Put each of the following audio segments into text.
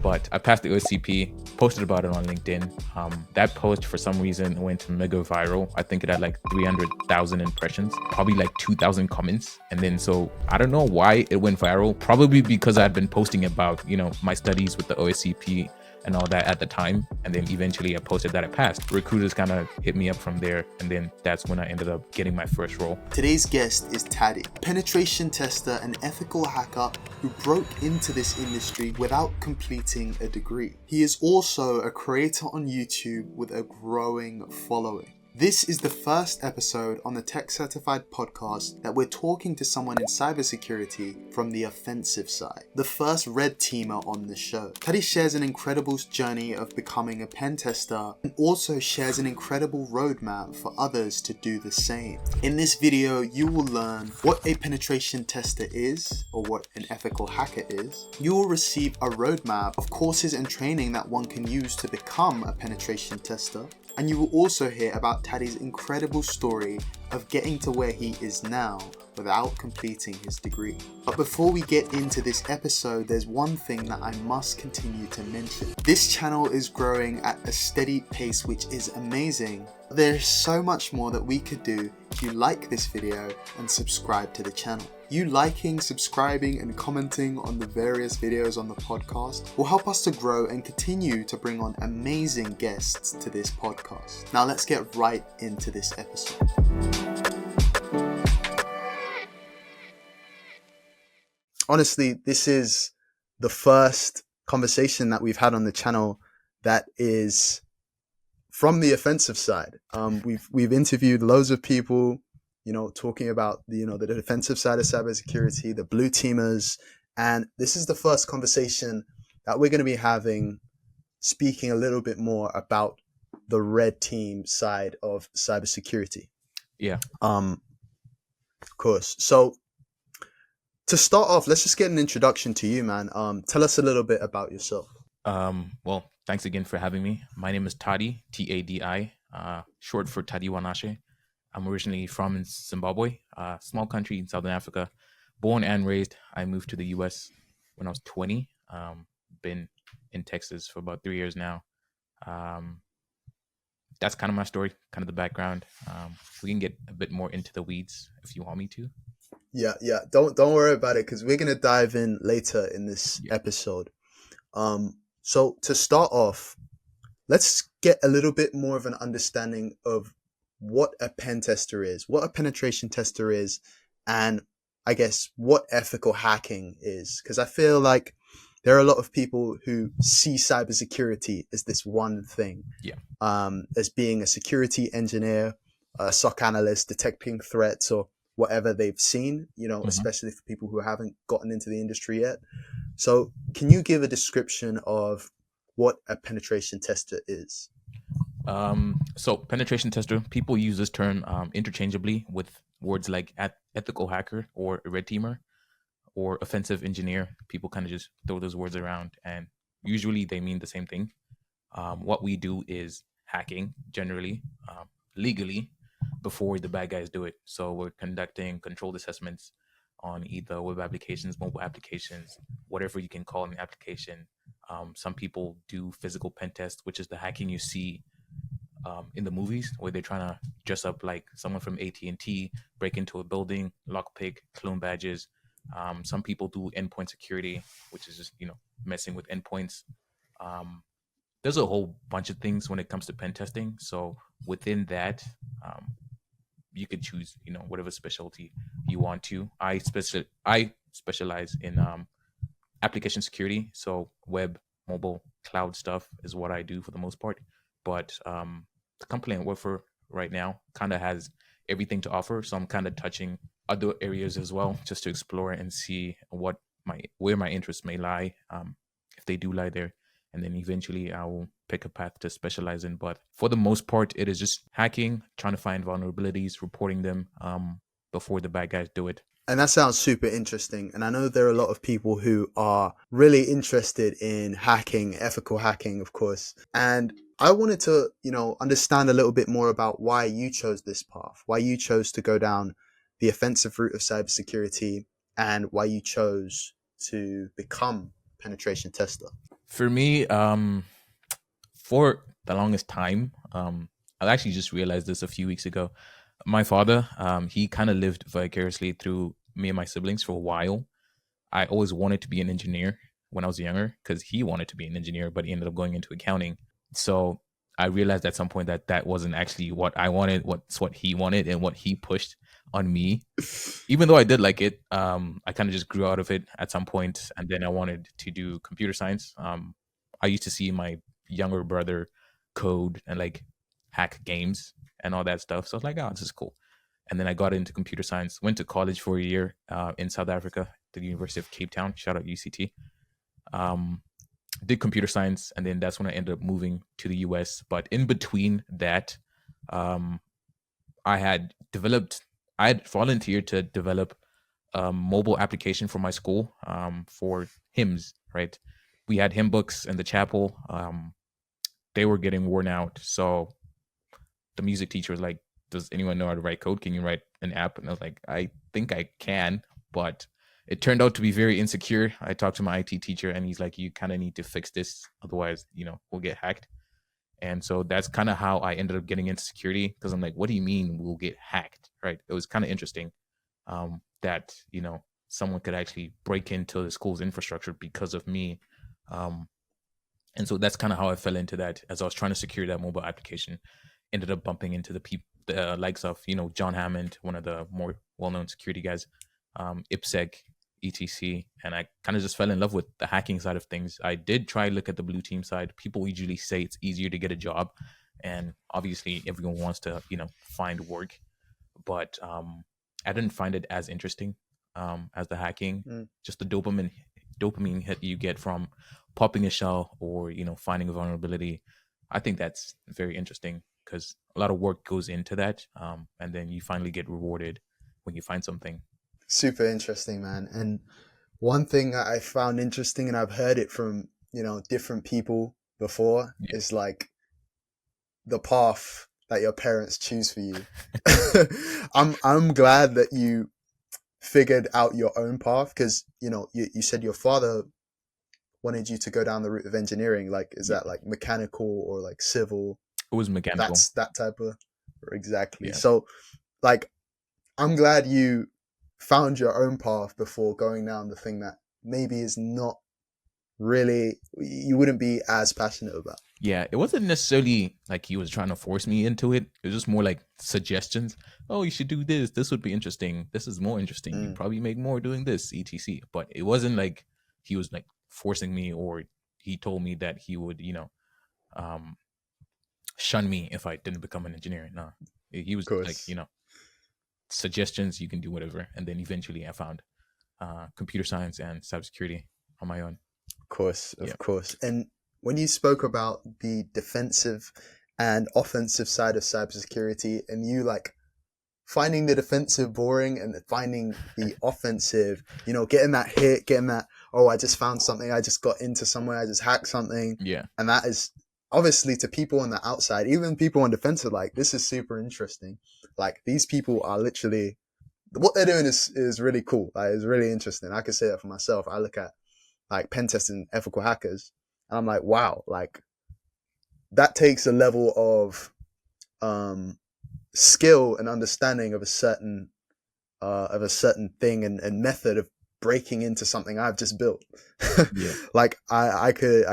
but I passed the OSCP, posted about it on LinkedIn. That post for some reason went mega viral. I think it had like 300,000 impressions, probably like 2,000 comments. And then so I don't know why it went viral, probably because I'd been posting about, my studies with the OSCP and all that at the time. And then eventually I posted that I passed. Recruiters kind of hit me up from there. And then that's when I ended up getting my first role. Today's guest is Tadi, penetration tester and ethical hacker who broke into this industry without completing a degree. He is also a creator on YouTube with a growing following. This is the first episode on the Tech-Certified podcast that we're talking to someone in cybersecurity from the offensive side, the first red teamer on the show. Tadi shares an incredible journey of becoming a pen tester and also shares an incredible roadmap for others to do the same. In this video, you will learn what a penetration tester is, or what an ethical hacker is. You will receive a roadmap of courses and training that one can use to become a penetration tester. And you will also hear about Tadi's incredible story of getting to where he is now without completing his degree. But before we get into this episode, there's one thing that I must continue to mention. This channel is growing at a steady pace, which is amazing. There's so much more that we could do if you like this video and subscribe to the channel. You liking, subscribing, and commenting on the various videos on the podcast will help us to grow and continue to bring on amazing guests to this podcast. Now let's get right into this episode. Honestly, this is the first conversation that we've had on the channel that is from the offensive side. We've interviewed loads of people, talking about the defensive side of cybersecurity, the blue teamers, and this is the first conversation that we're going to be having, speaking a little bit more about the red team side of cybersecurity. Yeah. Of course. So to start off, let's just get an introduction to you, man. Tell us a little bit about yourself. Well, thanks again for having me. My name is Tadi, T-A-D-I, short for Tadi Wanashe. I'm originally from Zimbabwe, a small country in Southern Africa. Born and raised, I moved to the U.S. when I was 20. Been in Texas for about 3 years now. That's kind of my story, kind of the background. We can get a bit more into the weeds if you want me to. Yeah. Don't worry about it, because we're gonna dive in later in this episode. So to start off, let's get a little bit more of an understanding of what a pen tester is, what a penetration tester is, and I guess what ethical hacking is. Because I feel like there are a lot of people who see cybersecurity as this one thing. As being a security engineer, a SOC analyst, detecting threats or whatever they've seen, especially for people who haven't gotten into the industry yet. So can you give a description of what a penetration tester is? So penetration tester, people use this term interchangeably with words like ethical hacker or red teamer or offensive engineer. People kind of just throw those words around, and usually they mean the same thing. What we do is hacking, generally, legally, before the bad guys do it. So we're conducting controlled assessments on either web applications, mobile applications, whatever you can call an application. Some people do physical pen tests, which is the hacking you see in the movies, where they're trying to dress up like someone from AT&T, break into a building, lockpick, clone badges. Some people do endpoint security, which is just messing with endpoints. There's a whole bunch of things when it comes to pen testing. So within that, you could choose whatever specialty you want to. I specialize in application security, so web, mobile, cloud stuff is what I do for the most part. But the company I work for right now kind of has everything to offer, so I'm kind of touching other areas as well, just to explore and see where my interests may lie, if they do lie there, and then eventually I will pick a path to specialize in. But for the most part, it is just hacking, trying to find vulnerabilities, reporting them before the bad guys do it. And that sounds super interesting. And I know there are a lot of people who are really interested in hacking, ethical hacking, of course. And I wanted to, understand a little bit more about why you chose this path, why you chose to go down the offensive route of cybersecurity, and why you chose to become a penetration tester. For me, for the longest time, I actually just realized this a few weeks ago. My father, he kind of lived vicariously through me and my siblings for a while. I always wanted to be an engineer when I was younger because he wanted to be an engineer, but he ended up going into accounting. So I realized at some point that that wasn't actually what I wanted, what's what he wanted and what he pushed on me. Even though I did like it, I kind of just grew out of it at some point, and then I wanted to do computer science. I used to see my younger brother code and like hack games and all that stuff. So I was like, oh, this is cool. And then I got into computer science. Went to college for a year in South Africa, the University of Cape Town. Shout out UCT. Um, did computer science, and then that's when I ended up moving to the US. But in between that, um, I had developed, I had volunteered to develop a mobile application for my school for hymns, right? We had hymn books in the chapel. They were getting worn out. So the music teacher was like, does anyone know how to write code? Can you write an app? And I was like, I think I can, but it turned out to be very insecure. I talked to my IT teacher and he's like, you kind of need to fix this. Otherwise, we'll get hacked. And so that's kind of how I ended up getting into security because I'm like, what do you mean we'll get hacked? Right. It was kind of interesting that, someone could actually break into the school's infrastructure because of me. Um, and so that's kind of how I fell into that as I was trying to secure that mobile application. Ended up bumping into the likes of, John Hammond, one of the more well known security guys, IPSec, etc. And I kind of just fell in love with the hacking side of things. I did try to look at the blue team side. People usually say it's easier to get a job. And obviously everyone wants to, find work. But I didn't find it as interesting as the hacking. Mm. Just the dopamine hit you get from popping a shell or finding a vulnerability. I think that's very interesting because a lot of work goes into that, and then you finally get rewarded when you find something. Super interesting, man. And one thing that I found interesting, and I've heard it from, different people before, Yeah, is like the path that your parents choose for you. I'm glad that you figured out your own path because, you said your father wanted you to go down the route of engineering. Like, is yeah. that like mechanical or like civil? It was mechanical. That's that type of, exactly. Yeah, So like, I'm glad you found your own path before going down the thing that maybe is not really, you wouldn't be as passionate about. yeah. It wasn't necessarily like he was trying to force me into it. It was just more like suggestions. Oh, you should do this. This would be interesting. This is more interesting. You Mm, probably make more doing this, etc. But it wasn't like he was like forcing me or he told me that he would, um, shun me if I didn't become an engineer. No, he of was like, course. suggestions. You can do whatever, and then eventually I found computer science and cybersecurity on my own. Of course, Yeah, of course. And when you spoke about the defensive and offensive side of cybersecurity, and you like finding the defensive boring and finding the offensive, getting that hit, getting that, oh, I just found something, I just got into somewhere, I just hacked something. yeah, And that is obviously to people on the outside, even people on defensive, like, this is super interesting. Like, these people are literally, what they're doing is really cool. Like, it's really interesting. I can say that for myself. I look at like pen testing ethical hackers and I'm like, wow, like that takes a level of um skill and understanding of a certain thing and method of breaking into something I've just built. yeah, Like I could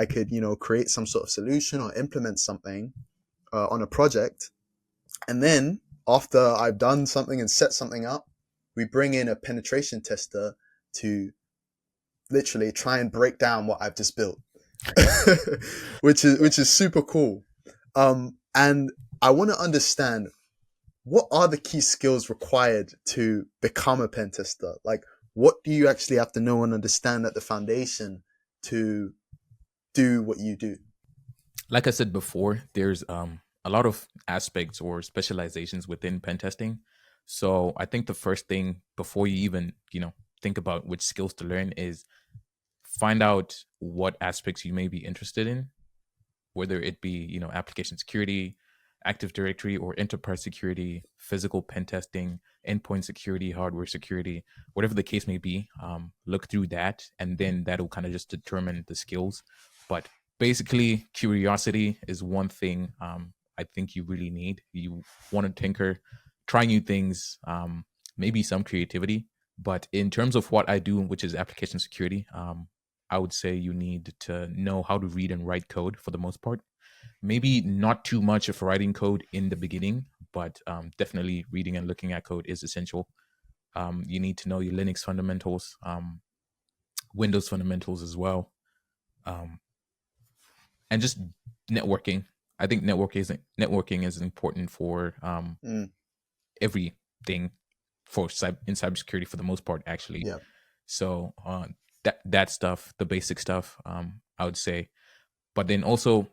create some sort of solution or implement something on a project, and then after I've done something and set something up, we bring in a penetration tester to literally try and break down what I've just built, which is super cool. And I want to understand, what are the key skills required to become a pen tester? Like, what do you actually have to know and understand at the foundation to do what you do? like I said before, there's a lot of aspects or specializations within pen testing. So I think the first thing before you even think about which skills to learn is find out what aspects you may be interested in, whether it be application security, active directory, or enterprise security, physical pen testing, endpoint security, hardware security, whatever the case may be. Look through that, and then that'll kind of just determine the skills. But basically, curiosity is one thing I think you really need. You want to tinker, try new things, maybe some creativity. But in terms of what I do, which is application security, I would say you need to know how to read and write code for the most part. Maybe not too much of writing code in the beginning, but definitely reading and looking at code is essential. You need to know your Linux fundamentals, Windows fundamentals as well, um, and just networking. I think networking is important for everything in cybersecurity for the most part, actually. Yeah. So that stuff, the basic stuff, I would say. But then also,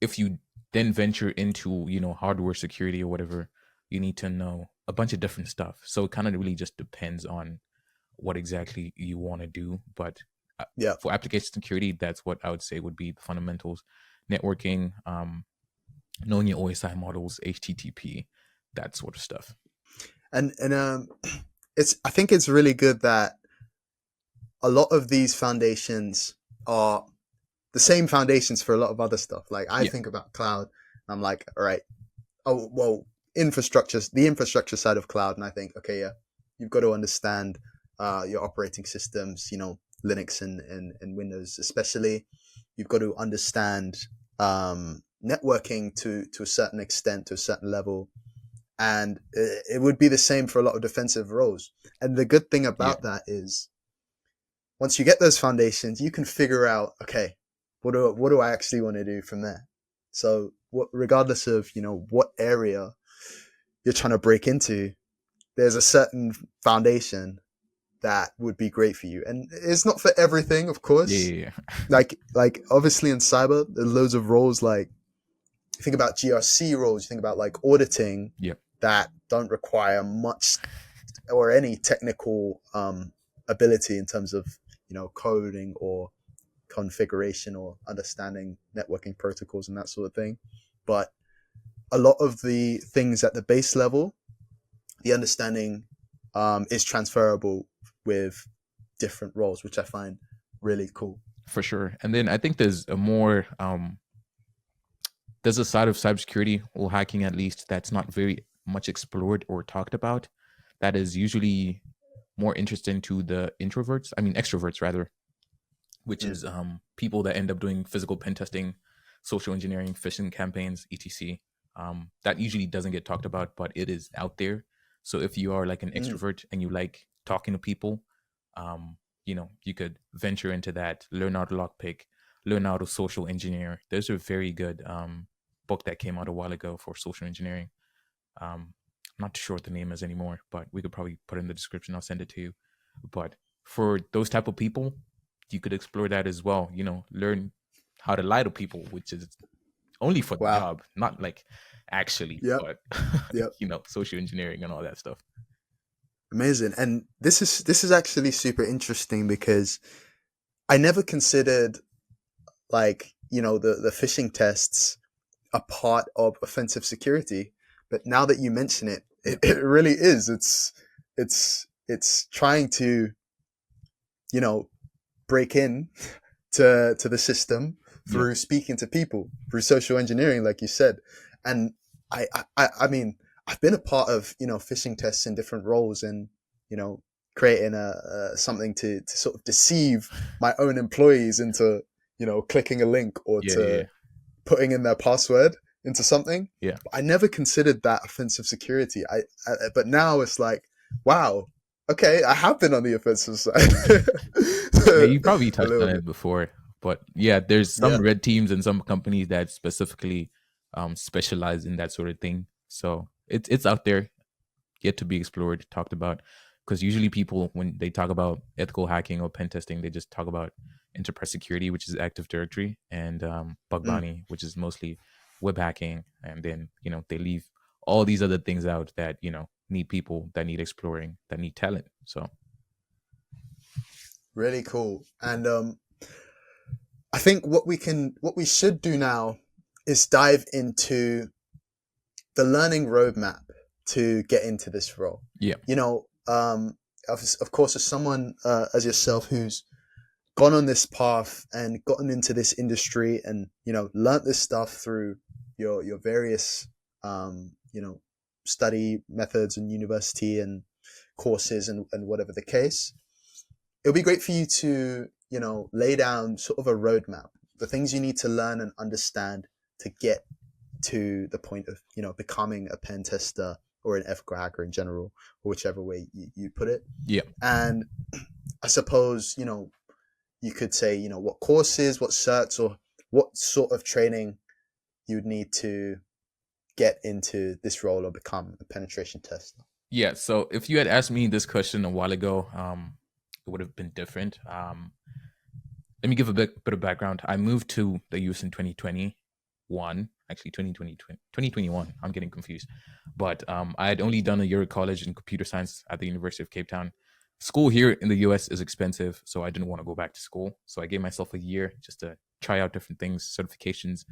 if you then venture into hardware security or whatever, you need to know a bunch of different stuff. So it kind of really just depends on what exactly you want to do. But Yeah. for application security, that's what I would say would be the fundamentals: networking, knowing your OSI models, HTTP, that sort of stuff. And I think it's really good that a lot of these foundations are the same foundations for a lot of other stuff. Like I Yeah, think about cloud, I'm like, all right, oh well, the infrastructure side of cloud, and I think, okay, yeah, you've got to understand your operating systems, Linux and Windows especially. You've got to understand networking to a certain extent, to a certain level, and it would be the same for a lot of defensive roles. And the good thing yeah, about that is, once you get those foundations, you can figure out, okay, what do I actually want to do from there? So regardless of what area you're trying to break into, there's a certain foundation that would be great for you. And it's not for everything, of yeah, course. yeah, Like obviously in cyber, there's loads of roles. Like you think about GRC roles, you think about like auditing yeah, that don't require much or any technical ability in terms of coding or configuration or understanding networking protocols and that sort of thing. But a lot of the things at the base level, the understanding is transferable with different roles, which I find really cool. for sure. And then I think there's a more there's a side of cybersecurity or hacking, at least, that's not very much explored or talked about. That is usually more interesting to the extroverts rather, which Mm. is people that end up doing physical pen testing, social engineering, phishing campaigns, etc. That usually doesn't get talked about, but it is out there. So if you are like an Mm. extrovert and you like talking to people, you could venture into that, learn how to lockpick, learn how to social engineer. There's a very good book that came out a while ago for social engineering. I'm not sure what the name is anymore, but we could probably put it in the description. I'll send it to you. But for those type of people, you could explore that as well. Learn how to lie to people, which is only for the Wow. job, not like actually, Yep. but Yep. social engineering and all that stuff. Amazing. And this is actually super interesting because I never considered like the phishing tests a part of offensive security, but now that you mention it, Yeah, it really is. It's trying to break in to the system yeah, through speaking to people, through social engineering, like you said. And I mean, I've been a part of phishing tests in different roles, and you know creating a something to sort of deceive my own employees into clicking a link or yeah, yeah, to putting in their password into something. yeah. But I never considered that offensive security. But now it's like, wow, okay, I have been on the offensive side Yeah, you probably a touched little on bit. it before, but yeah, there's some Yeah. red teams and some companies that specifically specialize in that sort of thing. So it's out there, yet to be explored, talked about. Because usually people, when they talk about ethical hacking or pen testing, they just talk about enterprise security, which is Active Directory, and bug Mm. bounty, which is mostly web hacking. And then they leave all these other things out that need people, that need exploring, that need talent. So Really cool. And I think what we should do now is dive into the learning roadmap to get into this role. yeah, Of course, as someone as yourself who's gone on this path and gotten into this industry and, learnt this stuff through your various, study methods and university and courses and whatever the case, it would be great for you to, lay down sort of a roadmap, the things you need to learn and understand to get to the point of, becoming a pen tester or an ethical hacker in general, or whichever way you put it. Yeah. And I suppose, you could say, what courses, what certs, or what sort of training you would need to get into this role or become a penetration tester. Yeah. So if you had asked me this question a while ago, it would have been different. Let me give a bit of background. I moved to the US in 2021, actually 2021. I'm getting confused. But I had only done a year of college in computer science at the University of Cape Town. School here in the US is expensive, so I didn't want to go back to school. So I gave myself a year just to try out different things, certifications,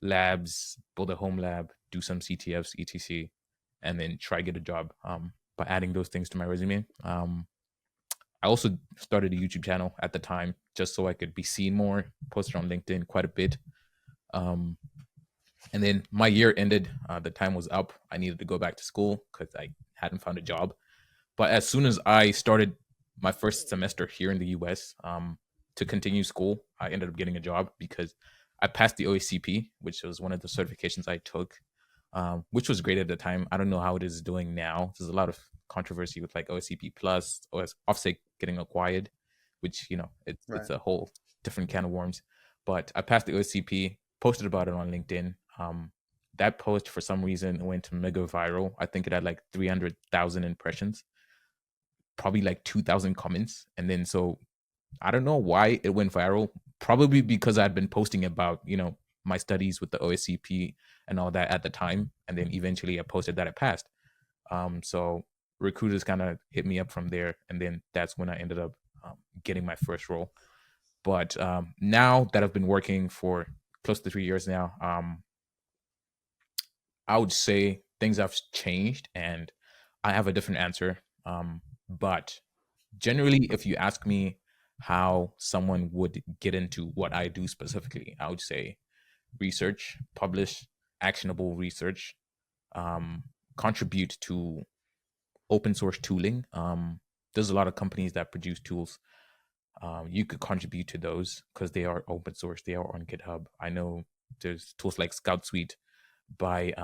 labs, build a home lab, do some CTFs, etc., and then try get a job by adding those things to my resume. I also started a YouTube channel at the time just so I could be seen more, posted on LinkedIn quite a bit. And then my year ended. The time was up. I needed to go back to school because I hadn't found a job. But as soon as I started my first semester here in the US to continue school, I ended up getting a job because I passed the OSCP, which was one of the certifications I took, which was great at the time. I don't know how it is doing now. There's a lot of controversy with like OSCP Plus, OffSec getting acquired, which, it's a whole different can of worms. But I passed the OSCP, posted about it on LinkedIn. That post, for some reason, went mega viral. I think it had like 300,000 impressions, probably like 2,000 comments. And then so I don't know why it went viral. Probably because I'd been posting about, my studies with the OSCP and all that at the time. And then eventually I posted that it passed. So recruiters kind of hit me up from there. And then that's when I ended up getting my first role. But now that I've been working for close to 3 years now, I would say things have changed and I have a different answer. But generally, if you ask me how someone would get into what I do specifically, I would say research, publish actionable research, contribute to open source tooling. There's a lot of companies that produce tools. You could contribute to those because they are open source. They are on GitHub. I know there's tools like Scout Suite by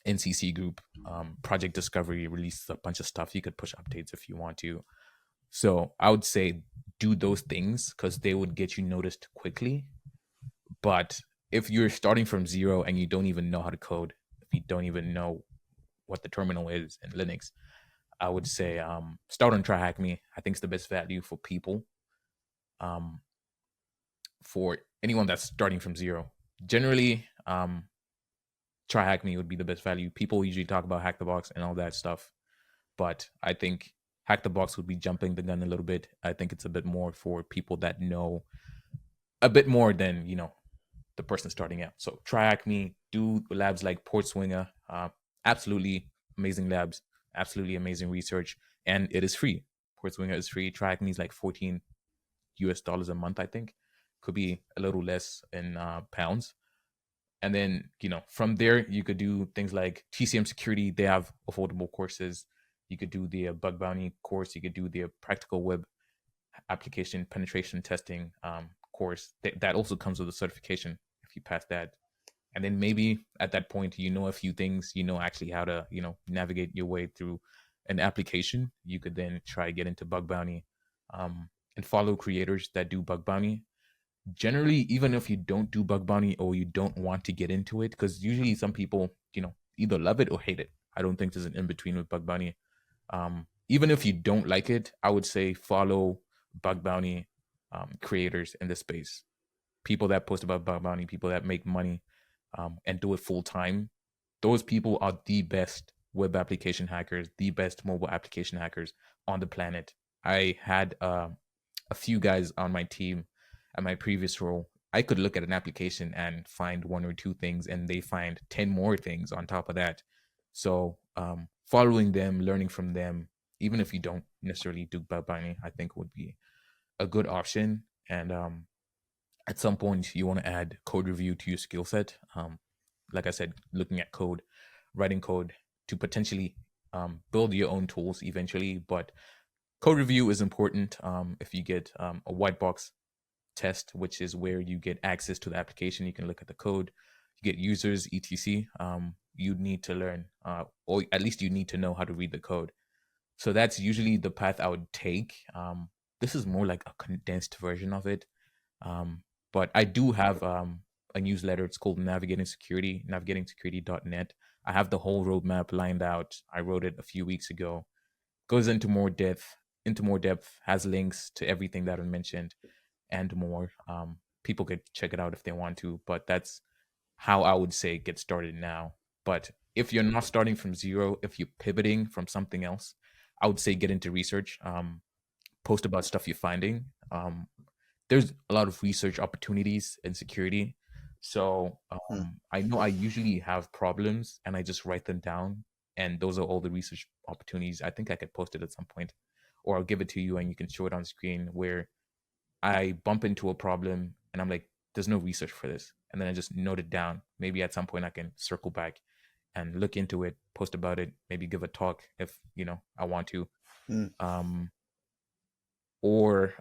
NCC Group. Project Discovery releases a bunch of stuff. You could push updates if you want to. So I would say do those things because they would get you noticed quickly. But if you're starting from zero and you don't even know how to code, if you don't even know what the terminal is in Linux, I would say start on TryHackMe. I think it's the best value for people. For anyone that's starting from zero, generally, TryHackMe would be the best value. People usually talk about Hack the Box and all that stuff, but I think Hack the Box would be jumping the gun a little bit. I think it's a bit more for people that know a bit more than the person starting out. So TryHackMe, do labs like Portswinger, absolutely amazing labs, absolutely amazing research, and it is free. Portswinger is free. TryHackMe is like $14 a month, I think. Could be a little less in pounds. And then, from there, you could do things like TCM Security. They have affordable courses. You could do the bug bounty course. You could do the practical web application penetration testing course. That also comes with a certification if you pass that. And then maybe at that point, a few things, actually how to, navigate your way through an application. You could then try get into bug bounty and follow creators that do bug bounty. Generally, even if you don't do bug bounty or you don't want to get into it, because usually some people, either love it or hate it. I don't think there's an in-between with bug bounty. Even if you don't like it, I would say follow bug bounty creators in the space. People that post about bug bounty, people that make money and do it full time. Those people are the best web application hackers, the best mobile application hackers on the planet. I had a few guys on my team at my previous role. I could look at an application and find one or two things, and they find 10 more things on top of that. So following them, learning from them, even if you don't necessarily do bug bounty, I think would be a good option. And at some point, you want to add code review to your skill set. Like I said, looking at code, writing code to potentially build your own tools eventually. But code review is important. If you get a white box test, which is where you get access to the application, you can look at the code, you get users, etc. You need to learn, or at least you need to know how to read the code. So that's usually the path I would take. This is more like a condensed version of it. But I do have a newsletter. It's called Navigating Security, navigatingsecurity.net. I have the whole roadmap lined out. I wrote it a few weeks ago. Goes into more depth, has links to everything that I mentioned and more. People could check it out if they want to, but that's how I would say get started now. But if you're not starting from zero, if you're pivoting from something else, I would say get into research. Post about stuff you're finding. There's a lot of research opportunities in security. So Mm. I know I usually have problems and I just write them down. And those are all the research opportunities. I think I could post it at some point, or I'll give it to you and you can show it on screen where I bump into a problem and I'm like, there's no research for this. And then I just note it down. Maybe at some point I can circle back and look into it, post about it, maybe give a talk if, I want to. Mm. Um, or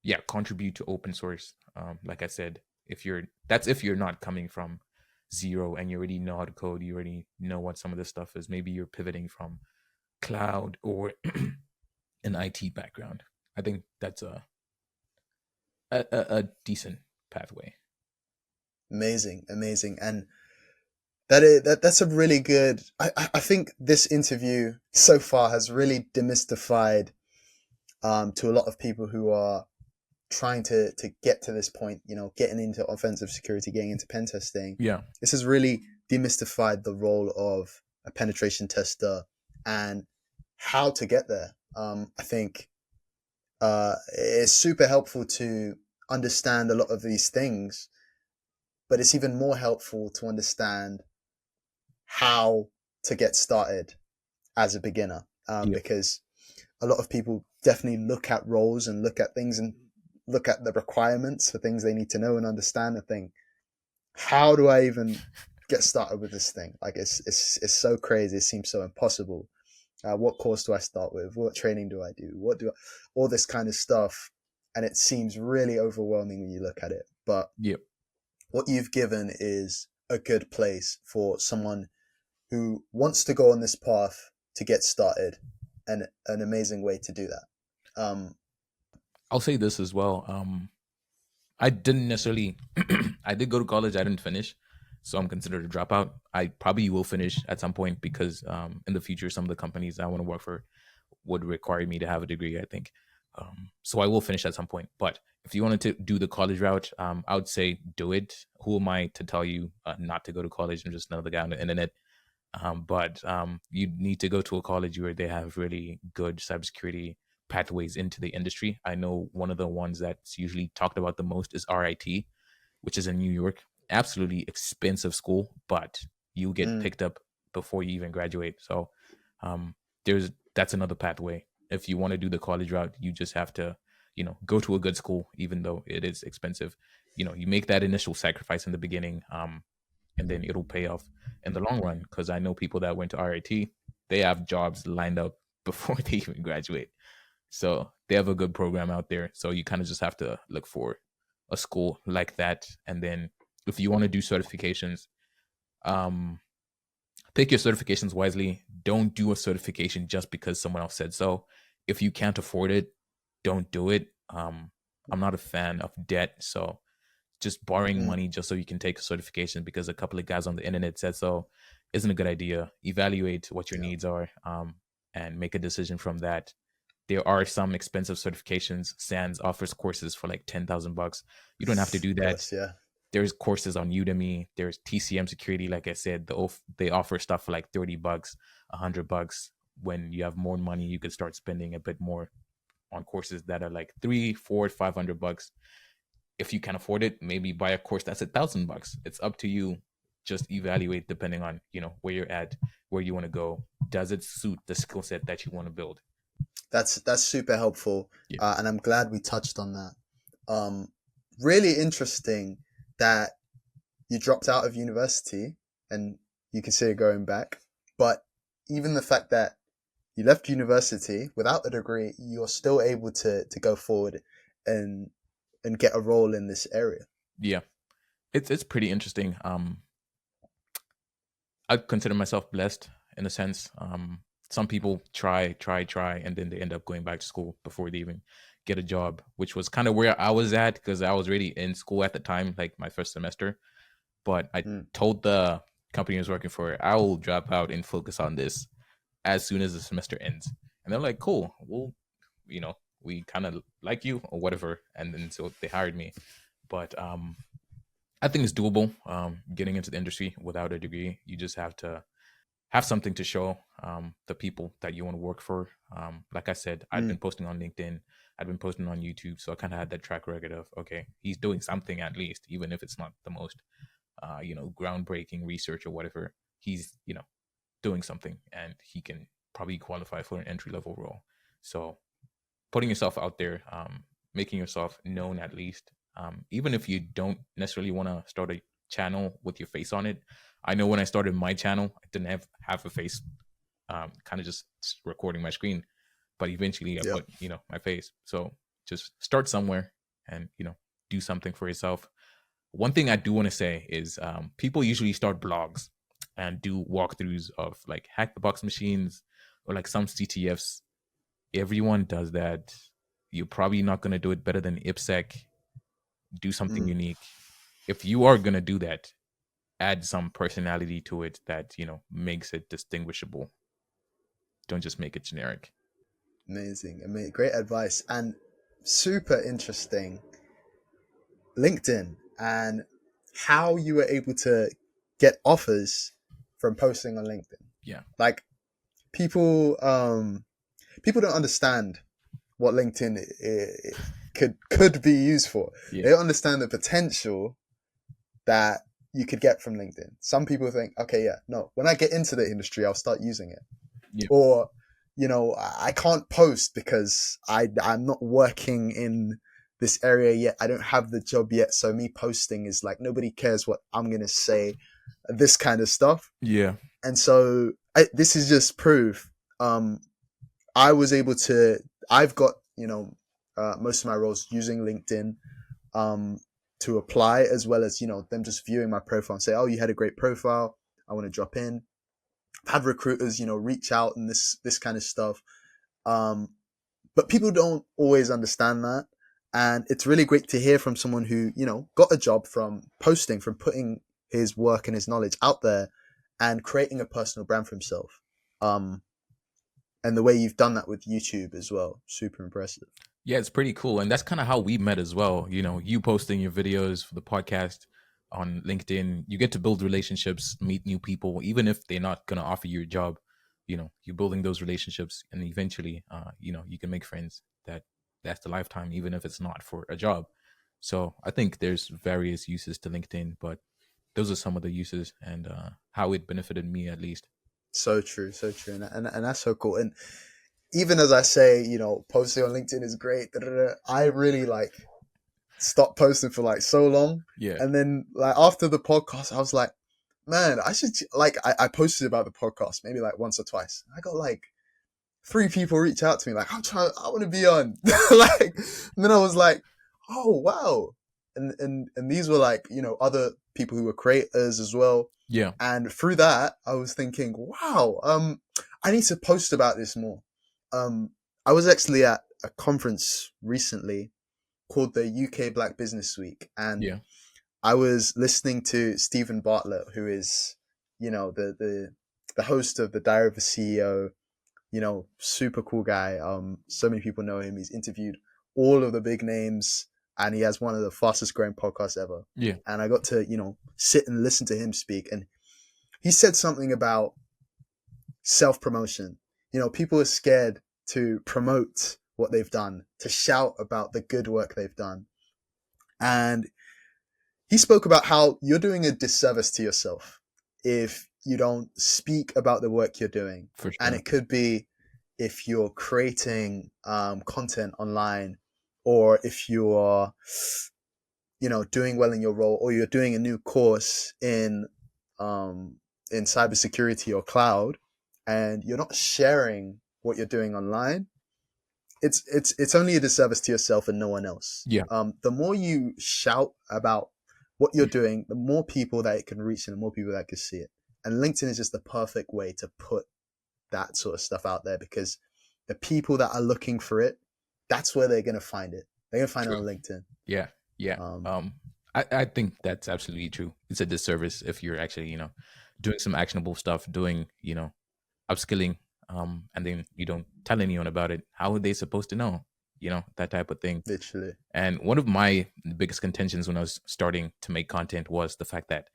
yeah, contribute to open source. Like I said, if you're not coming from zero and you already know how to code, you already know what some of this stuff is. Maybe you're pivoting from cloud or an IT background. I think that's a decent pathway. Amazing, amazing. And that's a really good. I think this interview so far has really demystified to a lot of people who are trying to get to this point, getting into offensive security, getting into pen testing. Yeah. This has really demystified the role of a penetration tester and how to get there. I think it's super helpful to understand a lot of these things, but it's even more helpful to understand how to get started as a beginner, Yeah. because a lot of people definitely look at roles and look at things and look at the requirements for things they need to know and understand and think, how do I even get started with this thing? Like it's so crazy. It seems so impossible. What course do I start with? What training do I do? All this kind of stuff. And it seems really overwhelming when you look at it. But Yeah. what you've given is a good place for someone who wants to go on this path to get started, and an amazing way to do that. I'll say this as well. I didn't necessarily I did go to college, I didn't finish. So I'm considered a dropout. I probably will finish at some point because in the future some of the companies I want to work for would require me to have a degree, I think. So I will finish at some point. But if you wanted to do the college route, I would say do it. Who am I to tell you not to go to college? I'm just another guy on the internet. But you need to go to a college where they have really good cybersecurity pathways into the industry. I know one of the ones that's usually talked about the most is RIT, which is in New York. Absolutely expensive school, but you get mm, picked up before you even graduate. So um, that's another pathway. If you want to do the college route, you just have to, go to a good school, even though it is expensive. You make that initial sacrifice in the beginning, and then it'll pay off in the long run. Because I know people that went to RIT, they have jobs lined up before they even graduate. So they have a good program out there. So you kind of just have to look for a school like that. And then if you want to do certifications, um, pick your certifications wisely. Don't do a certification just because someone else said so. If you can't afford it, don't do it. I'm not a fan of debt. So just borrowing mm, money just so you can take a certification because a couple of guys on the internet said so isn't a good idea. Evaluate what your yeah. needs are, and make a decision from that. There are some expensive certifications. SANS offers courses for like 10,000 bucks. You don't have to do Of that. course, yeah. There's courses on Udemy. There's TCM Security. Like I said, they offer stuff for like 30 bucks, 100 bucks. When you have more money, you could start spending a bit more on courses that are like 3, 4, 500 bucks. If you can afford it, maybe buy a course that's 1,000 bucks. It's up to you. Just evaluate depending on where you're at, where you want to go. Does it suit the skill set that you want to build? That's super helpful, Yeah. and I'm glad we touched on that. Um, Really interesting that you dropped out of university and you consider going back, but even the fact that you left university without a degree, you're still able to go forward and get a role in this area. Yeah. It's pretty interesting. I consider myself blessed in a sense. Some people try, and then they end up going back to school before they even get a job, which was kind of where I was at because I was already in school at the time, like my first semester. But I Mm, told the company I was working for, I will drop out and focus on this as soon as the semester ends. And they're like, cool, well, you know, we kind of like you or whatever. And then so they hired me. But I think it's doable. Getting into the industry without a degree, you just have to have something to show the people that you want to work for. Like I said, I'd mm, been posting on LinkedIn, I'd been posting on YouTube, so I kind of had that track record of okay, he's doing something at least, even if it's not the most groundbreaking research or whatever. He's doing something, and he can probably qualify for an entry level role. So putting yourself out there, making yourself known at least, even if you don't necessarily want to start a channel with your face on it. I know when I started my channel, I didn't have a face, kind of just recording my screen, but eventually I yeah. put my face. So just start somewhere and do something for yourself. One thing I do want to say is people usually start blogs and do walkthroughs of like hack the box machines or like some CTFs. Everyone does that. You're probably not going to do it better than IPSec. Do something Mm, unique. If you are going to do that, add some personality to it that makes it distinguishable. Don't just make it generic. amazing, amazing, great advice, and super interesting. LinkedIn and how you were able to get offers from posting on LinkedIn. Yeah. Like people, people don't understand what LinkedIn could be used for. Yeah. They don't understand the potential that you could get from LinkedIn. Some people think, okay, yeah, no, when I get into the industry, I'll start using it. Yeah. Or, I can't post because I'm not working in this area yet. I don't have the job yet. So me posting is like, nobody cares what I'm going to say, this kind of stuff. Yeah. And so this is just proof. I was able to, I've got, most of my roles using LinkedIn um, to apply, as well as, them just viewing my profile and say, oh, you had a great profile. I want to drop in. I've had recruiters, reach out and this kind of stuff. Um, but people don't always understand that. And it's really great to hear from someone who, got a job from posting, from putting his work and his knowledge out there and creating a personal brand for himself. Um, and the way you've done that with YouTube as well, super impressive. Yeah, it's pretty cool. And that's kind of how we met as well. You posting your videos for the podcast on LinkedIn, you get to build relationships, meet new people, even if they're not going to offer you a job. You're building those relationships, and eventually, you can make friends that's the lifetime, even if it's not for a job. So I think there's various uses to LinkedIn, but those are some of the uses and how it benefited me at least. So true, so true. And that's so cool. And even as I say, posting on LinkedIn is great, I really like stopped posting for like so long. Yeah. And then like after the podcast, I was like, man, I should like I posted about the podcast maybe like once or twice. I got like 3 people reach out to me like I want to be on. Like, and then I was like, oh wow. And these were like, other people who were creators as well. Yeah. And through that, I was thinking, wow, I need to post about this more. I was actually at a conference recently called the UK Black Business Week, and Yeah. I was listening to Stephen Bartlett, who is, the host of the Diary of a CEO. Super cool guy. So many people know him. He's interviewed all of the big names, and he has one of the fastest growing podcasts ever. Yeah. And I got to, sit and listen to him speak, and he said something about self promotion. People are scared to promote what they've done, to shout about the good work they've done. And he spoke about how you're doing a disservice to yourself if you don't speak about the work you're doing. For And sure. it could be if you're creating content online, or if you are, doing well in your role, or you're doing a new course in cybersecurity or cloud, and you're not sharing what you're doing online, it's only a disservice to yourself and no one else. Yeah. The more you shout about what you're doing, the more people that it can reach and the more people that can see it. And LinkedIn is just the perfect way to put that sort of stuff out there, because the people that are looking for it, that's where they're going to find it. They're going to find it on True. LinkedIn. Yeah. Yeah. Um, I think that's absolutely true. It's a disservice if you're actually, doing some actionable stuff, doing, upskilling, and then you don't tell anyone about it. How are they supposed to know? That type of thing. Literally. And one of my biggest contentions when I was starting to make content was the fact that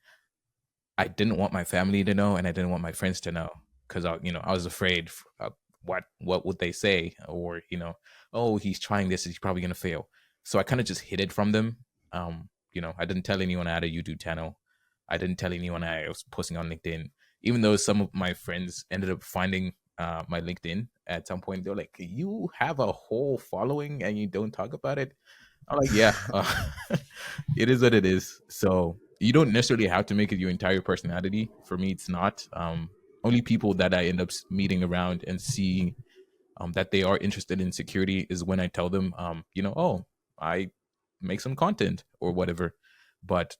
I didn't want my family to know, and I didn't want my friends to know, because I was afraid. What would they say? Or oh, he's trying this, he's probably gonna fail. So I kind of just hid it from them. I didn't tell anyone I had a YouTube channel. I didn't tell anyone I was posting on LinkedIn. Even though some of my friends ended up finding my LinkedIn at some point, they're like, "You have a whole following and you don't talk about it." I'm like, "Yeah, it is what it is." So you don't necessarily have to make it your entire personality. For me, it's not. Only people that I end up meeting around and seeing that they are interested in security is when I tell them, oh, I make some content or whatever. But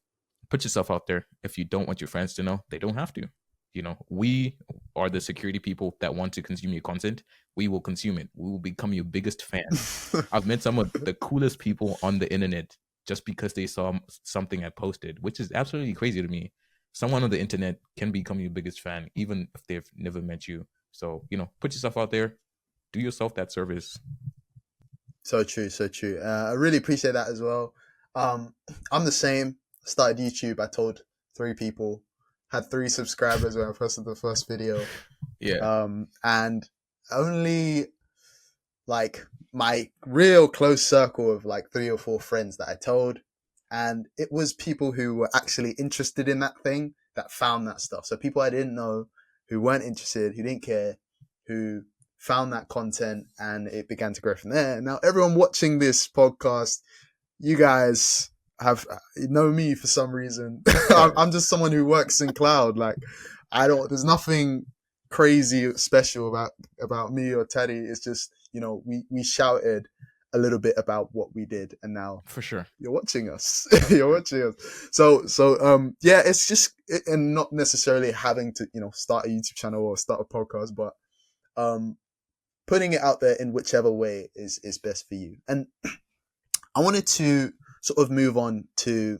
put yourself out there. If you don't want your friends to know, they don't have to. We are the security people that want to consume your content. We will consume it. We will become your biggest fan. I've met some of the coolest people on the internet just because they saw something I posted, which is absolutely crazy to me. Someone on the internet can become your biggest fan, even if they've never met you. So, put yourself out there, do yourself that service. So true, so true. I really appreciate that as well. I'm the same. Started YouTube. I told 3 people, had 3 subscribers when I posted the first video, Yeah, and only like my real close circle of like 3 or 4 friends that I told, and it was people who were actually interested in that thing that found that stuff. So people I didn't know, who weren't interested, who didn't care, who found that content, and it began to grow from there. Now everyone watching this podcast, you guys have know me for some reason. I'm just someone who works in cloud. Like there's nothing crazy special about me or Teddy. It's just, we shouted a little bit about what we did, and now for sure. you're watching us. You're watching us. Yeah, it's just, and not necessarily having to, start a YouTube channel or start a podcast, but putting it out there in whichever way is best for you. And I wanted to sort of move on to,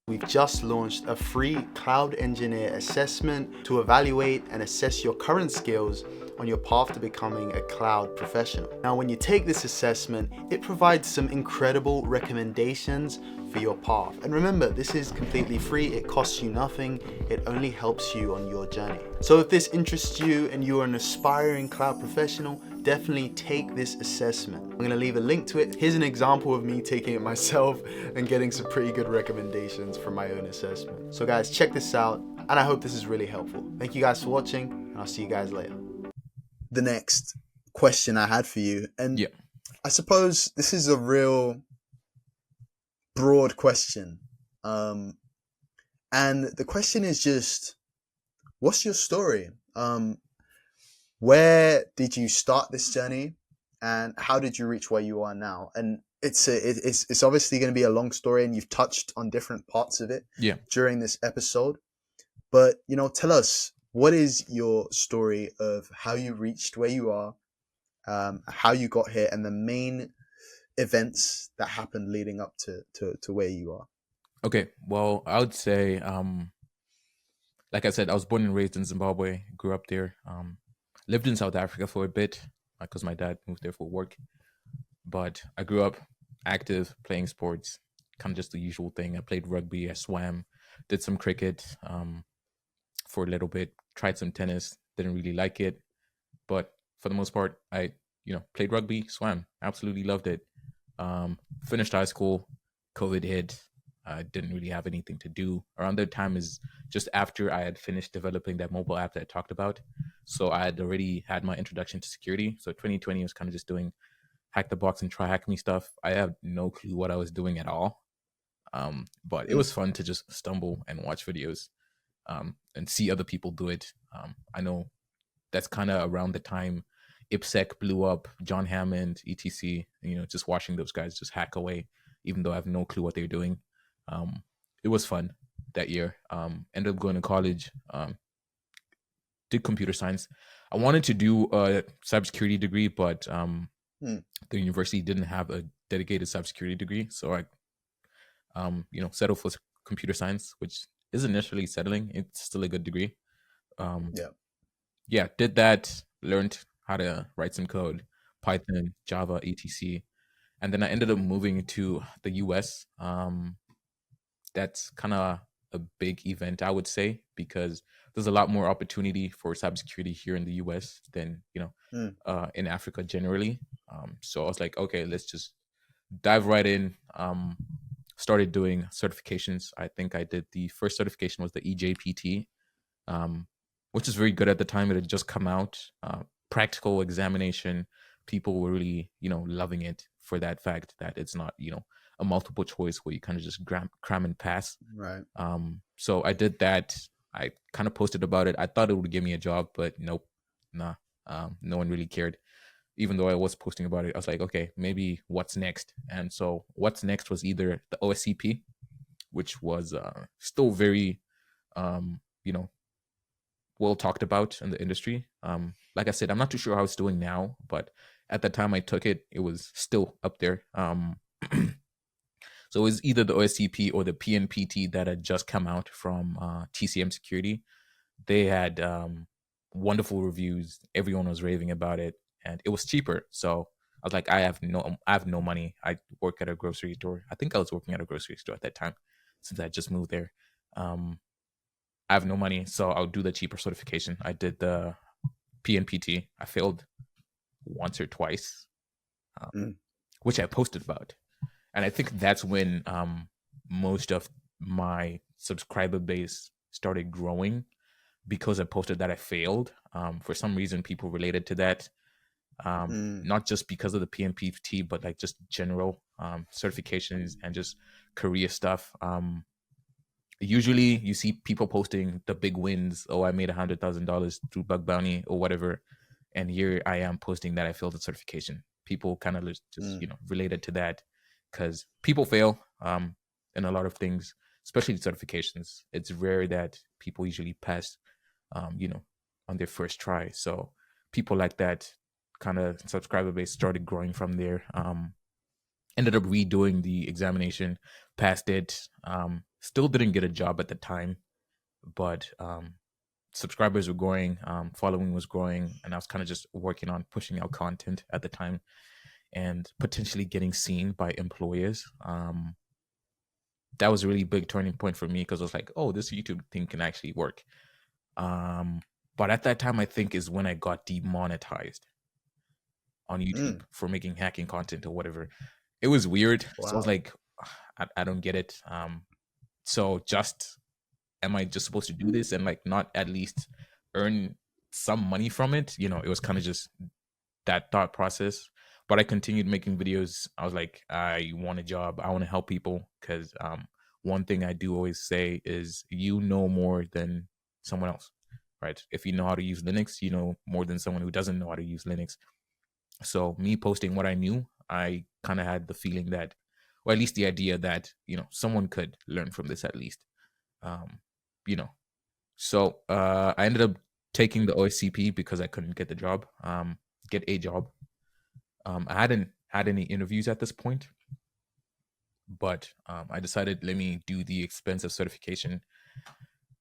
we've just launched a free cloud engineer assessment to evaluate and assess your current skills on your path to becoming a cloud professional. Now, when you take this assessment, it provides some incredible recommendations for your path. And remember, this is completely free. It costs you nothing. It only helps you on your journey. So if this interests you and you're an aspiring cloud professional, definitely take this assessment. I'm gonna leave a link to it. Here's an example of me taking it myself and getting some pretty good recommendations from my own assessment. So guys, check this out, and I hope this is really helpful. Thank you guys for watching, and I'll see you guys later. The next question I had for you, and Yeah. I suppose this is a real broad question. And the question is just, what's your story? Where did you start this journey, and how did you reach where you are now? And it's obviously going to be a long story, and you've touched on different parts of it during this episode. But, tell us, what is your story of how you reached where you are, how you got here, and the main events that happened leading up to where you are? Okay. Well, I would say, like I said, I was born and raised in Zimbabwe, grew up there, lived in South Africa for a bit because my dad moved there for work. But I grew up active, playing sports, kind of just the usual thing. I played rugby, I swam, did some cricket for a little bit, tried some tennis, didn't really like it. But for the most part, I, played rugby, swam, absolutely loved it. Finished high school, COVID hit. I didn't really have anything to do. Around that time is just after I had finished developing that mobile app that I talked about. So I had already had my introduction to security. So 2020 was kind of just doing hack the box and try hack me stuff. I have no clue what I was doing at all. But it Mm. was fun to just stumble and watch videos and see other people do it. I know that's kind of around the time IPSec blew up, John Hammond, etc. Just watching those guys just hack away, even though I have no clue what they're doing. It was fun that year. Ended up going to college, did computer science. I wanted to do a cybersecurity degree, but Mm. the university didn't have a dedicated cybersecurity degree, so I settled for computer science, which isn't necessarily settling. It's still a good degree. Um, Yeah. yeah, did that, learned how to write some code, Python, Java, etc. And then I ended up moving to the US. That's kind of a big event, I would say, because there's a lot more opportunity for cybersecurity here in the US than, Mm. in Africa generally. So I was like, okay, let's just dive right in. Started doing certifications. I think I did the first certification was the EJPT, um, which is very good at the time. It had just come out. Practical examination. People were really, loving it for that fact that it's not, a multiple choice where you kind of just cram and pass. Right. So I did that. I kind of posted about it. I thought it would give me a job, but nope, nah. No one really cared. Even though I was posting about it, I was like, okay, maybe what's next? And so what's next was either the OSCP, which was still very, you know, well talked about in the industry. Like I said, I'm not too sure how it's doing now, but at the time I took it, it was still up there. So it was either the OSCP or the PNPT that had just come out from TCM Security. They had wonderful reviews. Everyone was raving about it, and it was cheaper. So I was like, I have no money. I work at a grocery store. I think I was working at a grocery store at that time, since I just moved there. Um, I have no money, so I'll do the cheaper certification. I did the PNPT. I failed once or twice, um, Mm. which I posted about, and I think that's when most of my subscriber base started growing because I posted that I failed. For some reason, people related to that, Mm. not just because of the PNPT, but like just general certifications and just career stuff. Usually, you see people posting the big wins. Oh, I made $100,000 through bug bounty or whatever, and here I am posting that I failed the certification. People kind of just Mm. related to that because people fail in a lot of things, especially certifications. It's rare that people usually pass um, you know, on their first try. So people like that kind of subscriber base started growing from there. Ended up redoing the examination, passed it. Still didn't get a job at the time, but subscribers were growing, following was growing, and I was kind of just working on pushing out content at the time and potentially getting seen by employers. That was a really big turning point for me because I was like, oh, this YouTube thing can actually work. Um, but at that time, I think is when I got demonetized on YouTube Mm. for making hacking content or whatever. It was weird. So I was Wow. like, I don't get it. So just am I just supposed to do this and like not at least earn some money from it? It was kind of just that thought process. But I continued making videos. I was like, I want a job. I want to help people because one thing I do always say is you know more than someone else, right? If you know how to use Linux, you know more than someone who doesn't know how to use Linux. So me posting what I knew, I kind of had the feeling that, or at least the idea that, someone could learn from this at least. Um, you know, so I ended up taking the OSCP because I couldn't get the job, get a job. I hadn't had any interviews at this point, but I decided let me do the expensive certification.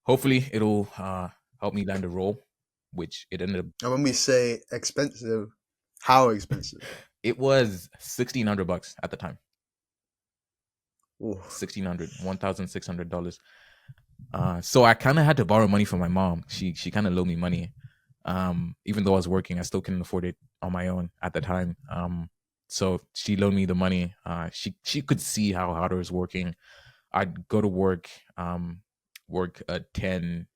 Hopefully, it'll help me land a role, which it ended up. And when we say expensive, how expensive? It was $1,600 at the time. Ooh. 1,600, $1,600. So I kind of had to borrow money from my mom. She kind of loaned me money. Even though I was working, I still couldn't afford it on my own at the time. So she loaned me the money. She could see how hard I was working. I'd go to work, work a 10,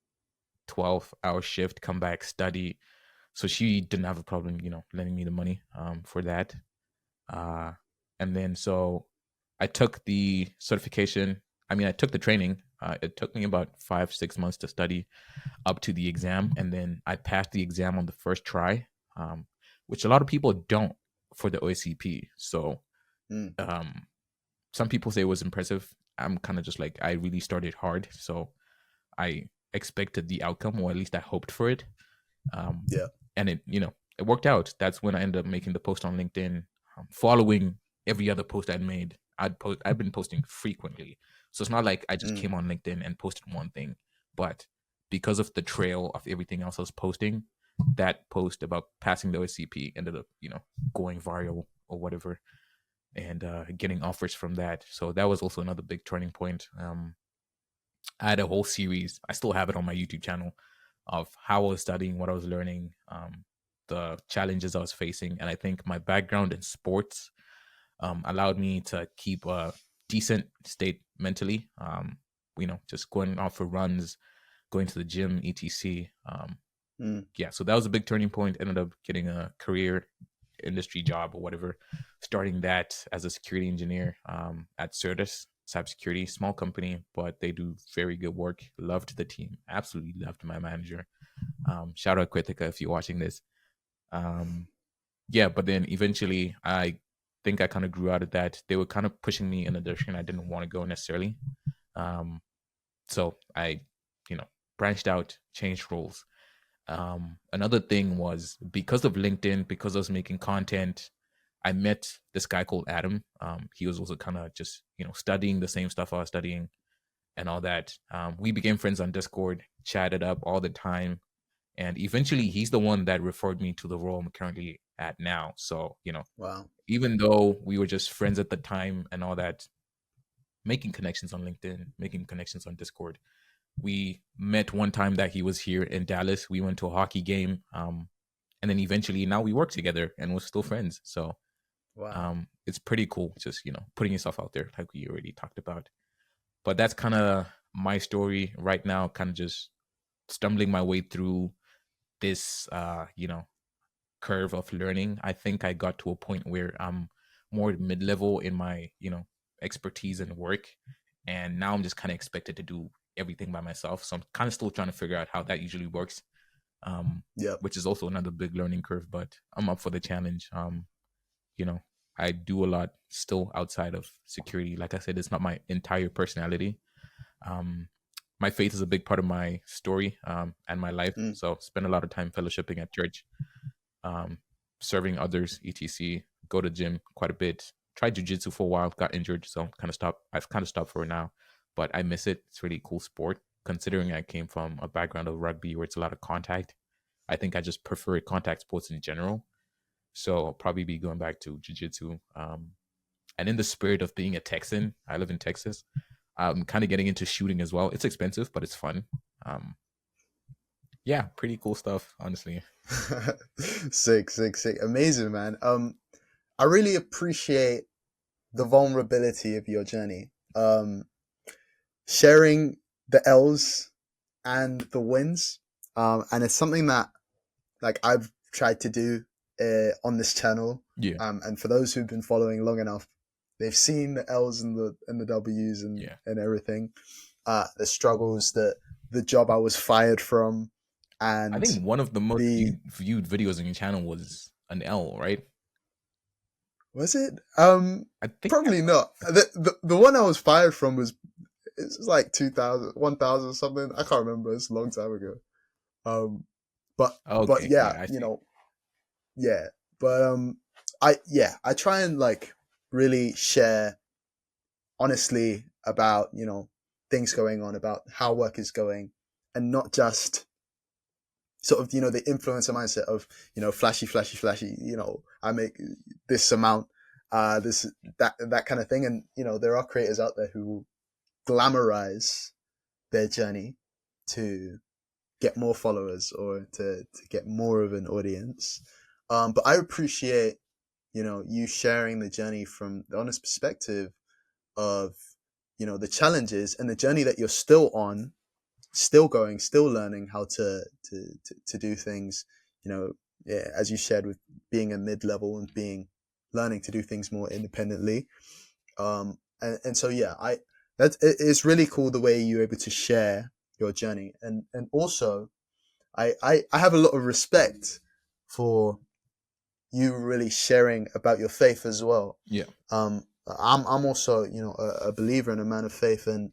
12 hour shift, come back, study. So she didn't have a problem, lending me the money for that. Uh, and then so I took the certification. I mean, I took the training. It took me about 5, 6 months to study up to the exam, and then I passed the exam on the first try, um, which a lot of people don't for the OSCP. So Mm. um, some people say it was impressive. I'm kind of just like, I really started hard, so I expected the outcome, or at least I hoped for it. Um, Yeah. and it worked out. That's when I ended up making the post on LinkedIn, following every other post I'd made. I've been posting frequently, so it's not like I just Mm. came on LinkedIn and posted one thing, but because of the trail of everything else I was posting, that post about passing the OSCP ended up, going viral or whatever, and getting offers from that. So that was also another big turning point. I had a whole series. I still have it on my YouTube channel of how I was studying, what I was learning, the challenges I was facing, and I think my background in sports allowed me to keep a decent state mentally. Just going out for runs, going to the gym, etc. Mm. Yeah, so that was a big turning point. Ended up getting a career industry job or whatever, starting that as a security engineer at Certus CyberSecurity, small company, but they do very good work. Loved the team, absolutely loved my manager. Shout out Kritika if you're watching this. Yeah, but then eventually I think I kind of grew out of that. They were kind of pushing me in a direction I didn't want to go necessarily. Um, so I, you know, branched out, changed roles. Another thing was because of LinkedIn, because I was making content, I met this guy called Adam. He was also kind of just, studying the same stuff I was studying and all that. We became friends on Discord, chatted up all the time. And eventually he's the one that referred me to the role I'm currently at now. So, Wow. even though we were just friends at the time and all that, making connections on LinkedIn, making connections on Discord, we met one time that he was here in Dallas. We went to a hockey game, and then eventually now we work together and we're still friends. So Wow. it's pretty cool, just putting yourself out there, like we already talked about. But that's kind of my story right now. Kind of just stumbling my way through this, curve of learning. I think I got to a point where I'm more mid level in my expertise and work, and now I'm just kind of expected to do everything by myself. So I'm kind of still trying to figure out how that usually works, Yep. which is also another big learning curve. But I'm up for the challenge. You know, I do a lot still outside of security. Like I said, it's not my entire personality. Um, my faith is a big part of my story and my life. Mm. So spend a lot of time fellowshipping at church, um, serving others, etc. Go to gym quite a bit. Tried jujitsu for a while, got injured, so kind of stopped. I've kind of stopped for now, but I miss it. It's really cool sport. Considering I came from a background of rugby where it's a lot of contact, I think I just prefer contact sports in general. So I'll probably be going back to jujitsu. And in the spirit of being a Texan, I live in Texas. I'm kind of getting into shooting as well. It's expensive, but it's fun. Um, yeah, pretty cool stuff, honestly. Sick, sick, sick. Amazing, man. I really appreciate the vulnerability of your journey. Sharing the L's and the wins. And it's something that like I've tried to do on this channel. Yeah, And for those who've been following long enough, they've seen the L's and the W's yeah. and everything. The struggles, the job I was fired from, I and think one of the most the viewed videos on your channel was an L, right? was it? I think Probably not. The one I was fired from was it's like 2000, 1000 something. I can't remember. It's a long time ago. Um, but okay, yeah, yeah, I see. yeah. But I try and like really share honestly about things going on, about how work is going, and not just sort of the influencer mindset of flashy, flashy, flashy. I make this amount, this that kind of thing, and there are creators out there who will glamorize their journey to get more followers or to get more of an audience. But I appreciate, you sharing the journey from the honest perspective of, the challenges and the journey that you're still on, still going, still learning how to do things, yeah, as you said, with being a mid-level and learning to do things more independently. And so yeah, it's really cool the way you're able to share your journey, and also I have a lot of respect for you really sharing about your faith as well. Yeah. I'm also, a believer and a man of faith, and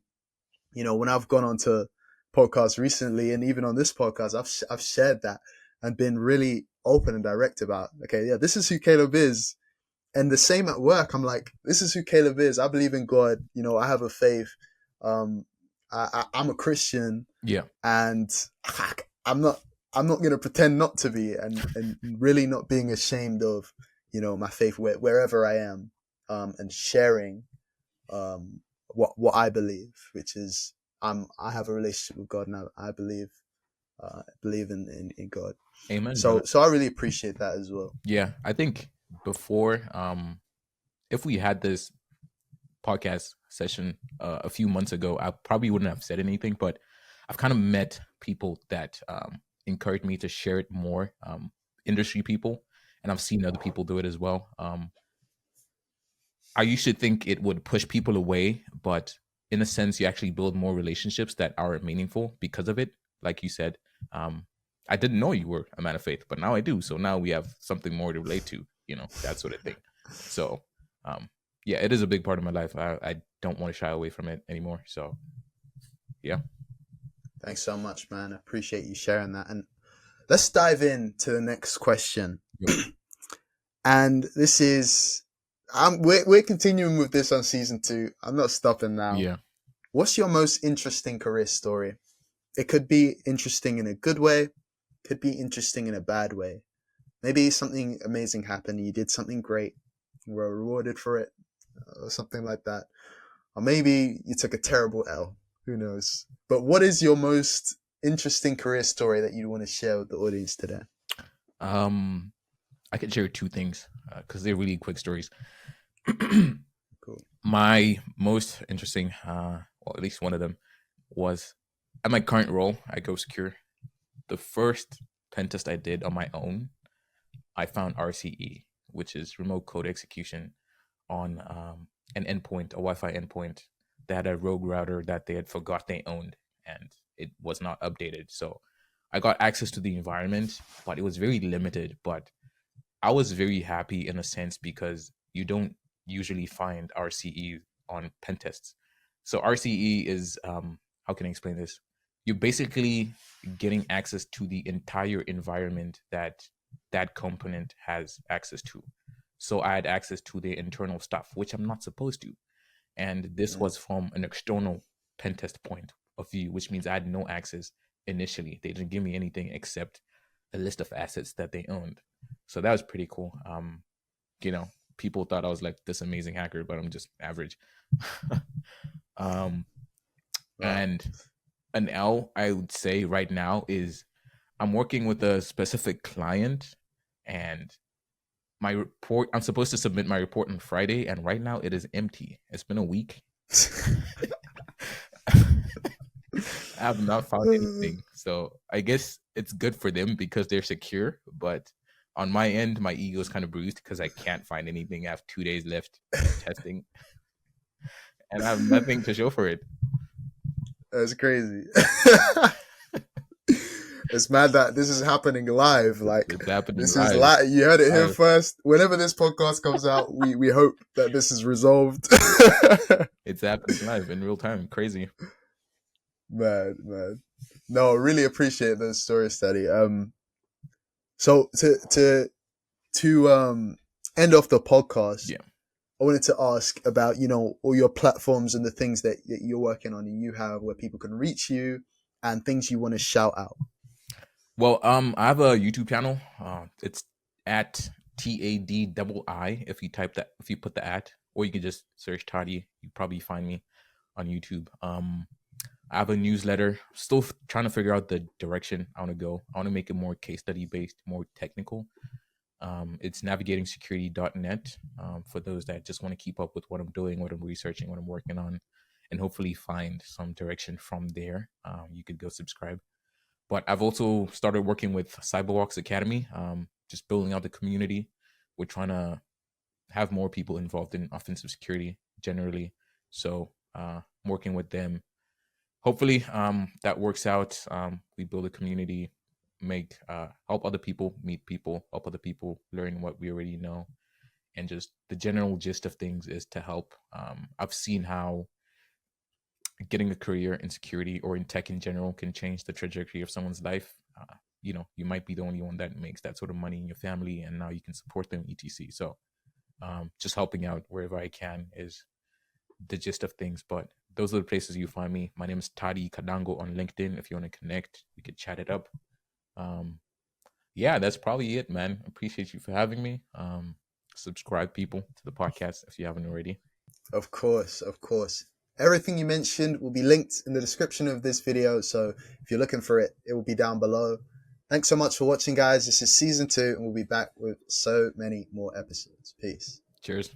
when I've gone on to podcasts recently, and even on this podcast, I've shared that and been really open and direct about, okay, yeah, this is who Caleb is. And the same at work. I'm like, this is who Caleb is. I believe in God. I have a faith. Um, I'm a Christian, Yeah. and I'm not. I'm not going to pretend not to be, and really not being ashamed of, my faith wherever I am, and sharing, what I believe, which is I have a relationship with God, and I believe in God. Amen, brother. So I really appreciate that as well. Yeah. I think before, if we had this podcast session a few months ago, I probably wouldn't have said anything, but I've kind of met people that encouraged me to share it more, industry people, and I've seen other people do it as well. I used to think it would push people away, but in a sense, you actually build more relationships that are meaningful because of it. Like you said, I didn't know you were a man of faith, but now I do. So now we have something more to relate to, that sort of thing. So, yeah, it is a big part of my life. I don't want to shy away from it anymore. So, yeah. Thanks so much, man. I appreciate you sharing that. And let's dive into the next question. Yo. And this is, we're continuing with this on season 2. I'm not stopping now. Yeah. What's your most interesting career story? It could be interesting in a good way, could be interesting in a bad way. Maybe something amazing happened, you did something great, you were rewarded for it, or something like that. Or maybe you took a terrible L. Who knows? But what is your most interesting career story that you want to share with the audience today? I could share 2 things because they're really quick stories. Cool. My most interesting, well, at least one of them, was at my current role at Go Secure. The first pen test I did on my own, I found RCE, which is remote code execution, on an endpoint, a Wi-Fi endpoint that had a rogue router that they had forgot they owned, and it was not updated. So I got access to the environment, but it was very limited. But I was very happy in a sense because you don't usually find RCE on pen tests. So RCE is, how can I explain this? You're basically getting access to the entire environment that that component has access to. So I had access to the internal stuff, which I'm not supposed to. And this was from an external pen test point of view, which means I had no access initially. They didn't give me anything except a list of assets that they owned. So that was pretty cool. People thought I was like this amazing hacker, but I'm just average. Wow. And an L I would say right now is I'm working with a specific client, and my report, I'm supposed to submit my report on Friday, and right now it is empty. It's been a week. I have not found anything. So I guess it's good for them because they're secure. But on my end, my ego is kind of bruised because I can't find anything. I have 2 days left of testing, and I have nothing to show for it. That's crazy. It's mad that this is happening live. Like, It's happening this live. is live. You heard it here first. Whenever this podcast comes out, we hope that this is resolved. It's happening live in real time. Crazy. Man. No, really appreciate those stories, Tadi. So to end off the podcast, Yeah. I wanted to ask about, all your platforms and the things that you're working on and you have where people can reach you and things you want to shout out. Well, I have a YouTube channel. It's at TADII. If you put the at, or you can just search Tadi, you probably find me on YouTube. I have a newsletter. Still trying to figure out the direction I want to go. I want to make it more case study based, more technical. It's navigating-security.net for those that just want to keep up with what I'm doing, what I'm researching, what I'm working on, and hopefully find some direction from there. You could go subscribe. But I've also started working with Cyberwalks Academy, just building out the community. We're trying to have more people involved in offensive security generally. So working with them, hopefully that works out. We build a community, make help other people meet people, help other people learn what we already know, and just the general gist of things is to help. I've seen how getting a career in security or in tech in general can change the trajectory of someone's life. You might be the only one that makes that sort of money in your family, and now you can support them, etc. So just helping out wherever I can is the gist of things. But those are the places you find me. My name is Tadi Kadango on LinkedIn. If you want to connect, we could chat it up. Yeah, that's probably it, man. Appreciate you for having me. Subscribe, people, to the podcast if you haven't already. Of course, of course. Everything you mentioned will be linked in the description of this video. So if you're looking for it, it will be down below. Thanks so much for watching, guys. This is season 2, and we'll be back with so many more episodes. Peace. Cheers.